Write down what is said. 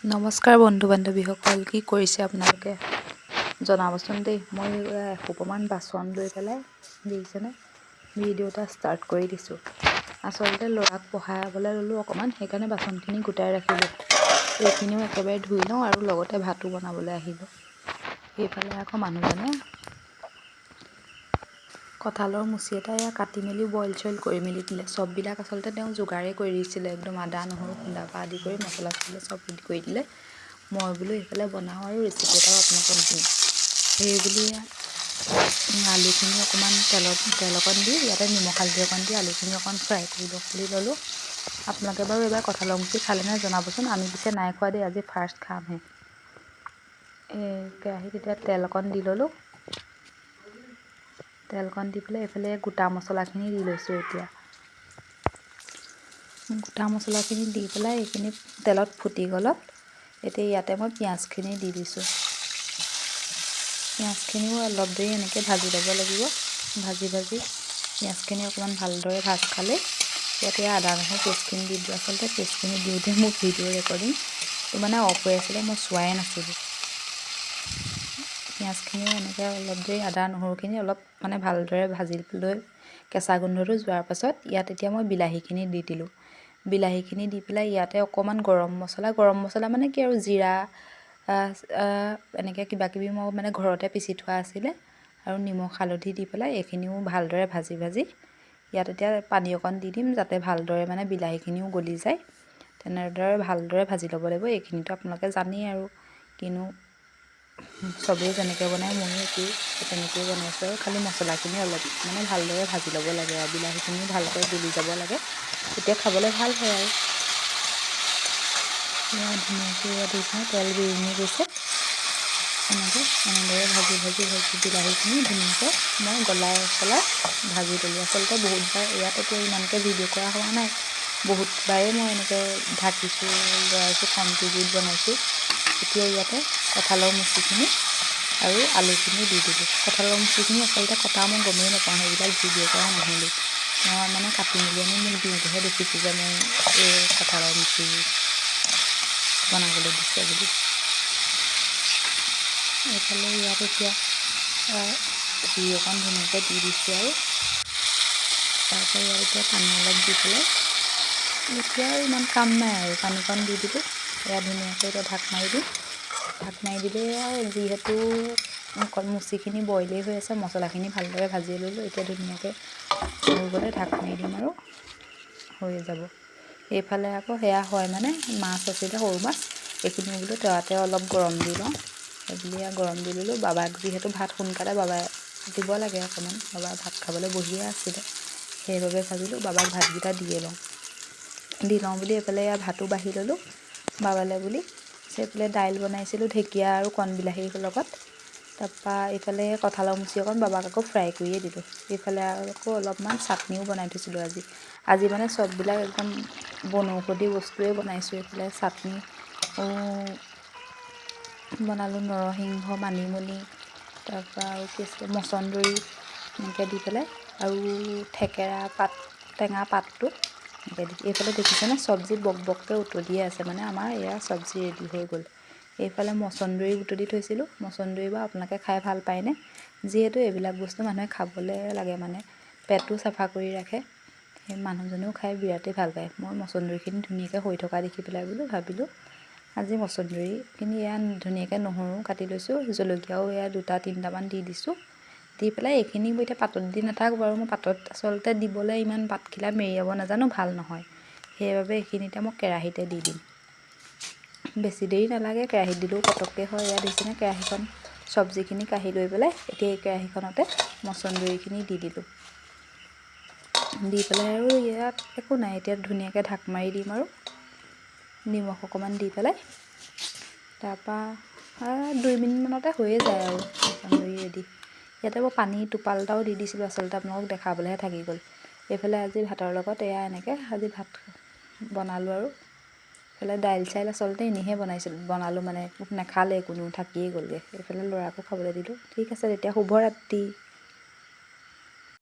নমস্কাৰ বন্ধু বান্ধৱীসকল, কি কৰিছে আপোনালোকে জনাবচোন দেই। মই এসোপামান বাচন লৈ পেলাই দেখিছেনে ভিডিঅ' এটা ষ্টাৰ্ট কৰি দিছোঁ। আচলতে ল'ৰাক পঢ়াবলৈ ল'লোঁ অকণমান, সেইকাৰণে বাচনখিনি গোটাই ৰাখিলোঁ। এইখিনিও একেবাৰে ধুই লওঁ আৰু লগতে ভাতো বনাবলৈ আহিলোঁ। সেইফালে আকৌ মানুহজনে কঁঠালৰ মুচি এটা কাটি মেলি বইল চইল কৰি মেলি দিলে। চববিলাক আচলতে তেওঁ যোগাৰেই কৰি দিছিলে, একদম আদা নহৰু খুন্দাৰ পৰা আদি কৰি মছলা চছলা চব ৰেডি কৰি দিলে। মই বোলো এইফালে বনাওঁ আৰু ৰেচিপি এটাও আপোনালোকক দিম। সেই বুলি আলুখিনি অকণমান তেল অকণ দি ইয়াতে নিমখ হালধি অকণ দি আলুখিনি অকণ ফ্ৰাই কৰিব বুলি ল'লোঁ। আপোনালোকে বাৰু এইবাৰ কঁঠালৰ মুচি খালেনে জনাবচোন। আমি পিছে নাই খোৱা দেই, আজি ফাৰ্ষ্ট খামহে। কেৰাহীত এতিয়া তেল অকণ দি ল'লোঁ। তেলকণ দি পেলাই এইফালে গোটা মছলাখিনি দি লৈছোঁ। এতিয়া গোটা মছলাখিনি দি পেলাই এইখিনি তেলত ফুটি গ'লত এতিয়া ইয়াতে মই পিঁয়াজখিনি দি দিছোঁ। পিঁয়াজখিনিও অলপ দেৰি এনেকৈ ভাজি ল'ব লাগিব। ভাজি পিঁয়াজখিনি অকণমান ভালদৰে ভাজ খালে ইয়াতে আদা নহৰু পেষ্টখিনি দি দিওঁ। আচলতে পেষ্টখিনি দিওঁতে মোৰ ভিডিঅ' ৰেকৰ্ডিংটো মানে অফ হৈ আছিলে, মই চোৱাই নাছিলোঁ। পিঁয়াজখিনিও এনেকৈ অলপ দেৰি আদা নহৰুখিনি অলপ মানে ভালদৰে ভাজি লৈ কেঁচা গোন্ধটো যোৱাৰ পাছত ইয়াত এতিয়া মই বিলাহীখিনি দি দিলোঁ। বিলাহীখিনি দি পেলাই ইয়াতে অকণমান গৰম মছলা মানে কি আৰু জিৰা এনেকৈ কিবাকিবি মই মানে ঘৰতে পিচি থোৱা আছিলে আৰু নিমখ হালধি দি পেলাই এইখিনিও ভালদৰে ভাজি ইয়াত এতিয়া পানী অকণ দি দিম, যাতে ভালদৰে মানে বিলাহীখিনিও গলি যায়। তেনেদৰে ভালদৰে ভাজি ল'ব লাগিব। এইখিনিতো আপোনালোকে জানেই আৰু কিনো, চবেই যেনেকৈ বনায় ময়ো তেনেকৈয়ে বনাইছোঁ আৰু খালি মছলাখিনি অলপ মানে ভালদৰে ভাজি ল'ব লাগে আৰু বিলাহীখিনিও ভালকৈ গলি যাব লাগে, তেতিয়া খাবলৈ ভাল হয় আৰু। ধুনীয়াকৈ দেখিছে তেল বিৰিঙি গৈছে। এনেদৰে ভাজি বিলাহীখিনি ধুনীয়াকৈ মই গলাই ভাজি ল'লোঁ। আচলতে বহুতবাৰ ইয়াত এতিয়া ইমানকৈ ভিডিঅ' কৰা হোৱা নাই, বহুতবাৰেই মই এনেকৈ ঢাকিছোঁ, লৰাইছোঁ, কমটি জুইত বনাইছোঁ। এতিয়া ইয়াতে কঁঠালৰ মুচিখিনি আৰু আলুখিনি দি দিলোঁ। কঁঠালৰ মুচিখিনি আচলতে কটা মই গমেই নাপাওঁ, সেইবিলাক ভিডিঅ' কৰা নহ'লেই। মই মানে কাটি মেলি আনি মোক দিওঁতেহে দেখিছোঁ যে মই এই কঁঠালৰ মুচি বনাবলৈ দিছে বুলি। এইফালে ইয়াত এতিয়া জুই অকণ ধুনীয়াকৈ দি দিছোঁ আৰু তাৰপৰা ইয়াত এতিয়া পানী অলপ দি পেলাই এতিয়া আৰু ইমান কাম নাই আৰু পানীকণ দি দিলোঁ। এয়া ধুনীয়াকৈ এতিয়া ঢাক মাৰি দিম। ঢাক মাৰি দিলে আৰু যিহেতু মুচিখিনি বইলেই হৈ আছে, মছলাখিনি ভালদৰে ভাজি ল'লোঁ। এতিয়া ধুনীয়াকৈ হৈ গ'লে ঢাক মাৰি দিম আৰু হৈ যাব। এইফালে আকৌ সেয়া হয় মানে মাছ আছিলে, সৰু মাছ, এইখিনি বোলো তাতে অলপ গৰম দি লওঁ। সেইবুলি গৰম দি ল'লোঁ। বাবাক যিহেতু ভাত সোনকালে বাবাই দিব লাগে অকণমান, বাবা ভাত খাবলৈ বহিয়ে আছিলে, সেইবাবে ভাবিলোঁ বাবাক ভাতকেইটা দি লওঁ বুলি এইফালে ভাতো বাঢ়ি ল'লোঁ বাবালৈ বুলি। সেইফালে দাইল বনাইছিলোঁ ঢেকীয়া আৰু কণবিলাহীৰ লগত। তাৰপৰা এইফালে কঁঠালৰ মুচি অকণ বাবাক আকৌ ফ্ৰাই কৰিয়ে দিলোঁ। এইফালে আকৌ অলপমান চাটনিও বনাই থৈছিলোঁ আজি মানে চববিলাক একদম বনৌষধি বস্তুৱেই বনাইছোঁ। এইফালে চাটনি বনালোঁ, নৰসিংহ, মানিমুনি, তাৰপৰা আৰু কি আছিলে মচন্দৰী, এনেকৈ দি পেলাই আৰু থেকেৰা পাত, টেঙা পাতটো এনেকৈ দি। এইফালে দেখিছেনে চব্জি বক বককৈ উতলিয়ে আছে, মানে আমাৰ এয়া চব্জি ৰেডি হৈ গ'ল। এইফালে মচন্দৰী বুটলি থৈছিলোঁ। মচন্দৰী বা আপোনালোকে খাই ভাল পায়নে? যিহেতু এইবিলাক বস্তু মানুহে খাবলৈ লাগে, মানে পেটটো চাফা কৰি ৰাখে। সেই মানুহজনেও খাই বিৰাটেই ভাল পায়। মই মচন্দৰীখিনি ধুনীয়াকৈ হৈ থকা দেখি পেলাই ভাবিলোঁ আজি মচন্দৰীখিনি ধুনীয়াকৈ নহৰু কাটি লৈছোঁ, জলকীয়াও 2-3টামান দি দিছোঁ। দি পেলাই এইখিনি মই এতিয়া পাতত দি নাথাকোঁ বাৰু, মই পাতত আচলতে দিবলৈ ইমান পাতখিলা মেৰিয়াব নাজানো, ভাল নহয়। সেইবাবে এইখিনি এতিয়া মই কেৰাহীতে দি দিম। বেছি দেৰি নালাগে, কেৰাহীত দিলেও পটককৈ হয়। দেখিছেনে কেৰাহীখন চব্জিখিনি কাঢ়ি লৈ পেলাই এতিয়া এই কেৰাহীখনতে মচন্দৰীখিনি দি দিলোঁ। দি পেলাই আৰু ইয়াত একো নাই, এতিয়া ধুনীয়াকৈ ঢাক মাৰি দিম আৰু নিমখ অকণমান দি পেলাই। তাৰপৰা 2 মিনিটমানতে হৈয়ে যায় আৰু মচন্দৰী ৰেডি। ইয়াতে মই পানী টোপাল এটাও দি দিছিলোঁ, আচলতে আপোনালোকক দেখাবলৈহে থাকি গ'ল। এইফালে আজি ভাতৰ লগত এনেকৈ আজি ভাত বনালোঁ আৰু এইফালে দাইল চাইল আচলতে এনেইহে বনালোঁ, মানে নাখালে কোনো, থাকিয়ে গ'লগৈ। এইফালে ল'ৰাকো খাবলৈ দিলোঁ। ঠিক আছে তেতিয়া, শুভ ৰাত্ৰি।